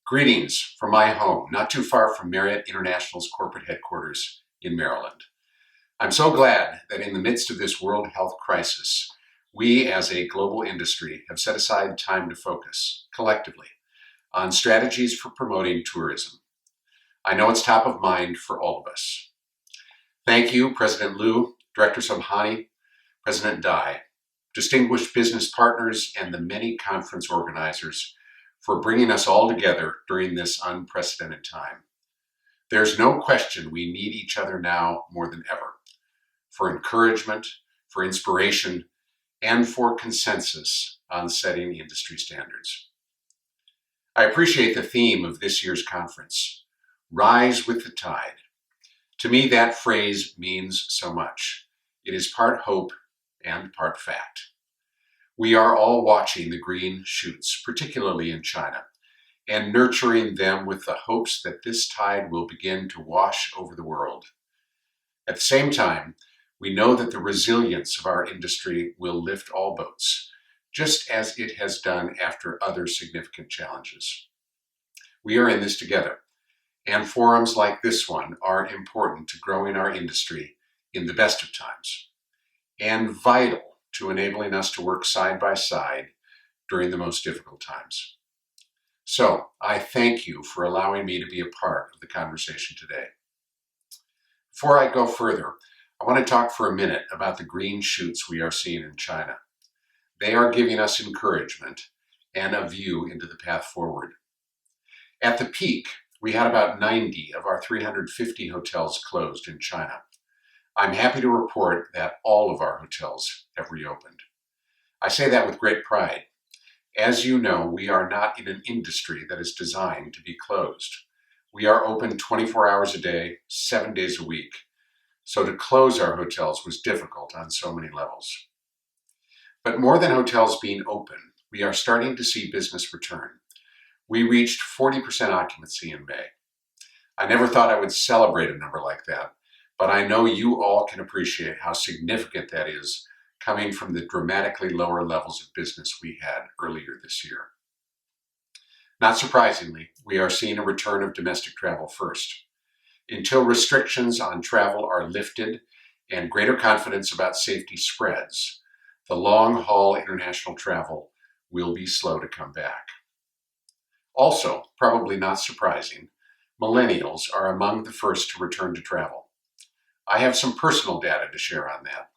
Greetings from my home, not too far from Marriott International's corporate headquarters in Maryland. I'm so glad that in the midst of this world health crisis, we as a global industry have set aside time to focus, collectively, on strategies for promoting tourism. I know it's top of mind for all of us. Thank you, President Liu, Director Sobhani, President Dai, distinguished business partners, and the many conference organizers for bringing us all together during this unprecedented time. There's no question we need each other now more than ever, for encouragement, for inspiration, and for consensus on setting industry standards. I appreciate the theme of this year's conference, Rise with the Tide. To me, that phrase means so much. It is part hope and part fact. We are all watching the green shoots, particularly in China, and nurturing them with the hopes that this tide will begin to wash over the world. At the same time, we know that the resilience of our industry will lift all boats, just as it has done after other significant challenges. We are in this together, and forums like this one are important to growing our industry in the best of times, and vital to enabling us to work side by side during the most difficult times. So, I thank you for allowing me to be a part of the conversation today. Before I go further, I want to talk for a minute about the green shoots we are seeing in China. They are giving us encouragement and a view into the path forward. At the peak, we had about 90 of our 350 hotels closed in China. I'm happy to report that all of our hotels have reopened. I say that with great pride. As you know, we are not in an industry that is designed to be closed. We are open 24 hours a day, 7 days a week. So to close our hotels was difficult on so many levels. But more than hotels being open, we are starting to see business return. We reached 40% occupancy in May. I never thought I would celebrate a number like that, but I know you all can appreciate how significant that is coming from the dramatically lower levels of business we had earlier this year. Not surprisingly, we are seeing a return of domestic travel first. Until restrictions on travel are lifted and greater confidence about safety spreads, the long-haul international travel will be slow to come back. Also, probably not surprising, millennials are among the first to return to travel. I have some personal data to share on that.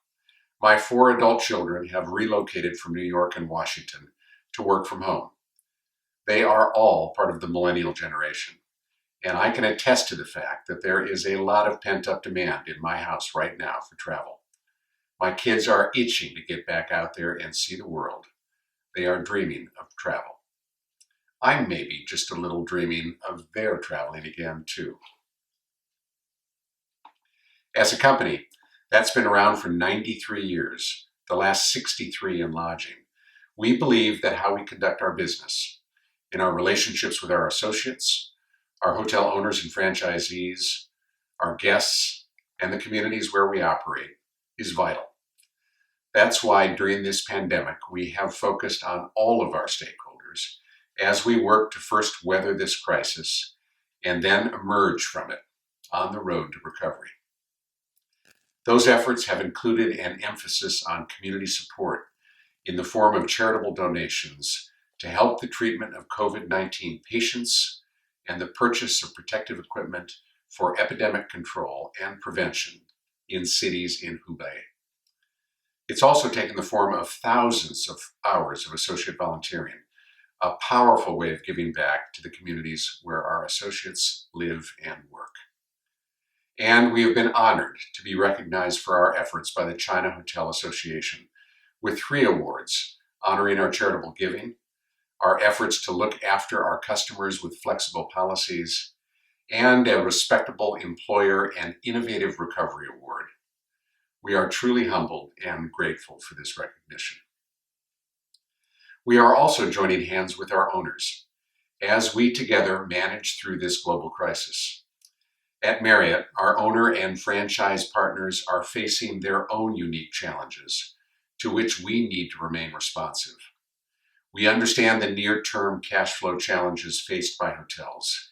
My 4 adult children have relocated from New York and Washington to work from home. They are all part of the millennial generation, and I can attest to the fact that there is a lot of pent-up demand in my house right now for travel. My kids are itching to get back out there and see the world. They are dreaming of travel. I'm maybe just a little dreaming of their traveling again, too. As a company, that's been around for 93 years, the last 63 in lodging. We believe that how we conduct our business, in our relationships with our associates, our hotel owners and franchisees, our guests, and the communities where we operate, is vital. That's why during this pandemic, we have focused on all of our stakeholders as we work to first weather this crisis and then emerge from it on the road to recovery. Those efforts have included an emphasis on community support in the form of charitable donations to help the treatment of COVID-19 patients and the purchase of protective equipment for epidemic control and prevention in cities in Hubei. It's also taken the form of thousands of hours of associate volunteering, a powerful way of giving back to the communities where our associates live and work. And we have been honored to be recognized for our efforts by the China Hotel Association with 3 awards honoring our charitable giving, our efforts to look after our customers with flexible policies, and a Respectable Employer and Innovative Recovery Award. We are truly humbled and grateful for this recognition. We are also joining hands with our owners as we together manage through this global crisis. At Marriott, our owner and franchise partners are facing their own unique challenges to which we need to remain responsive. We understand the near-term cash flow challenges faced by hotels,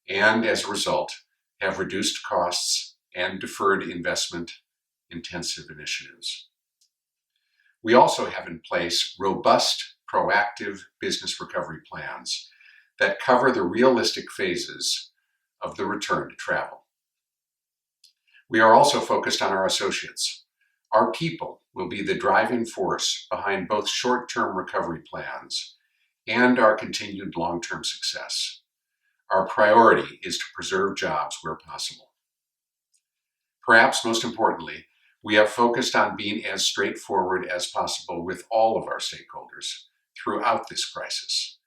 and as a result, have reduced costs and deferred investment-intensive initiatives. We also have in place robust, proactive business recovery plans that cover the realistic phases of the return to travel. We are also focused on our associates. Our people will be the driving force behind both short-term recovery plans and our continued long-term success. Our priority is to preserve jobs where possible. Perhaps most importantly, we have focused on being as straightforward as possible with all of our stakeholders throughout this crisis,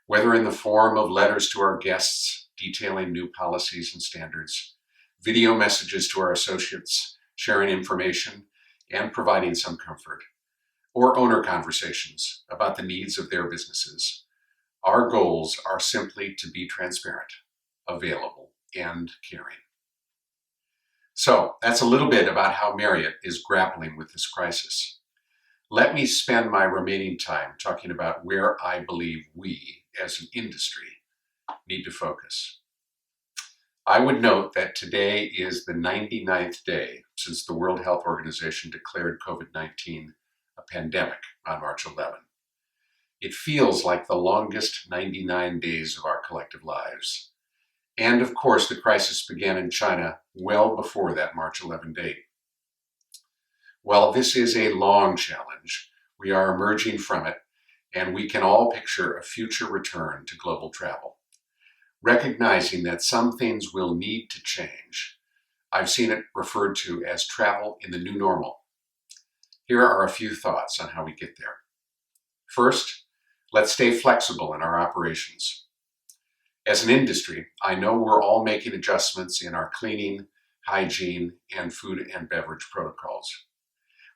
whether in the form of letters to our guests detailing new policies and standards, video messages to our associates sharing information and providing some comfort, or owner conversations about the needs of their businesses. Our goals are simply to be transparent, available, and caring. So that's a little bit about how Marriott is grappling with this crisis. Let me spend my remaining time talking about where I believe we, as an industry, need to focus. I would note that today is the 99th day since the World Health Organization declared COVID-19 a pandemic on March 11. It feels like the longest 99 days of our collective lives. And of course, the crisis began in China well before that March 11 date. While this is a long challenge, we are emerging from it, and we can all picture a future return to global travel. Recognizing that some things will need to change, I've seen it referred to as travel in the new normal. Here are a few thoughts on how we get there. First, let's stay flexible in our operations. As an industry, I know we're all making adjustments in our cleaning, hygiene, and food and beverage protocols.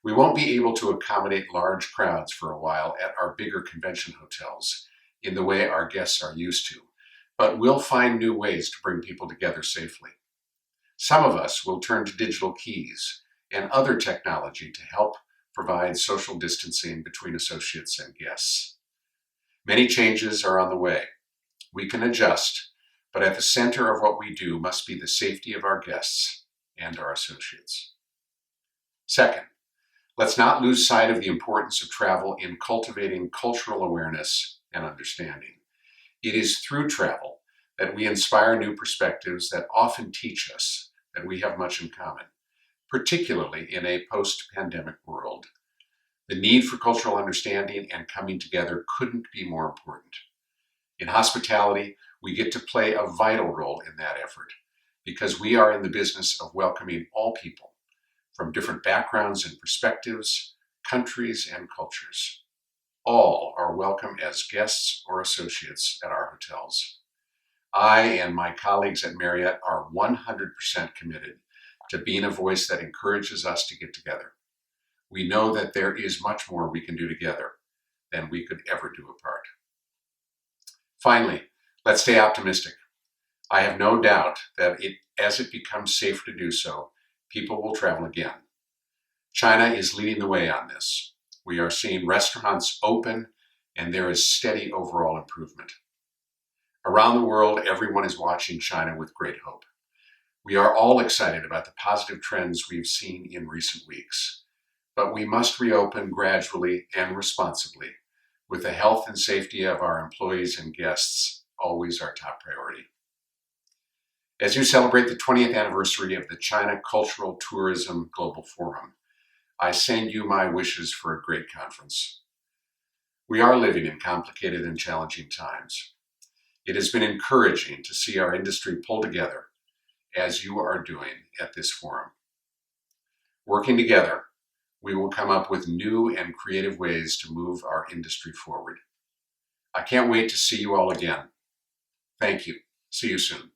We won't be able to accommodate large crowds for a while at our bigger convention hotels in the way our guests are used to, but we'll find new ways to bring people together safely. Some of us will turn to digital keys and other technology to help provide social distancing between associates and guests. Many changes are on the way. We can adjust, but at the center of what we do must be the safety of our guests and our associates. Second, let's not lose sight of the importance of travel in cultivating cultural awareness and understanding. It is through travel that we inspire new perspectives that often teach us that we have much in common, particularly in a post-pandemic world. The need for cultural understanding and coming together couldn't be more important. In hospitality, we get to play a vital role in that effort because we are in the business of welcoming all people from different backgrounds and perspectives, countries and cultures. All are welcome as guests or associates at our hotels. I and my colleagues at Marriott are 100% committed to being a voice that encourages us to get together. We know that there is much more we can do together than we could ever do apart. Finally, let's stay optimistic. I have no doubt that as it becomes safe to do so, people will travel again. China is leading the way on this. We are seeing restaurants open, and there is steady overall improvement. Around the world, everyone is watching China with great hope. We are all excited about the positive trends we've seen in recent weeks, but we must reopen gradually and responsibly, with the health and safety of our employees and guests always our top priority. As you celebrate the 20th anniversary of the China Cultural Tourism Global Forum, I send you my wishes for a great conference. We are living in complicated and challenging times. It has been encouraging to see our industry pull together, as you are doing at this forum. Working together, we will come up with new and creative ways to move our industry forward. I can't wait to see you all again. Thank you. See you soon.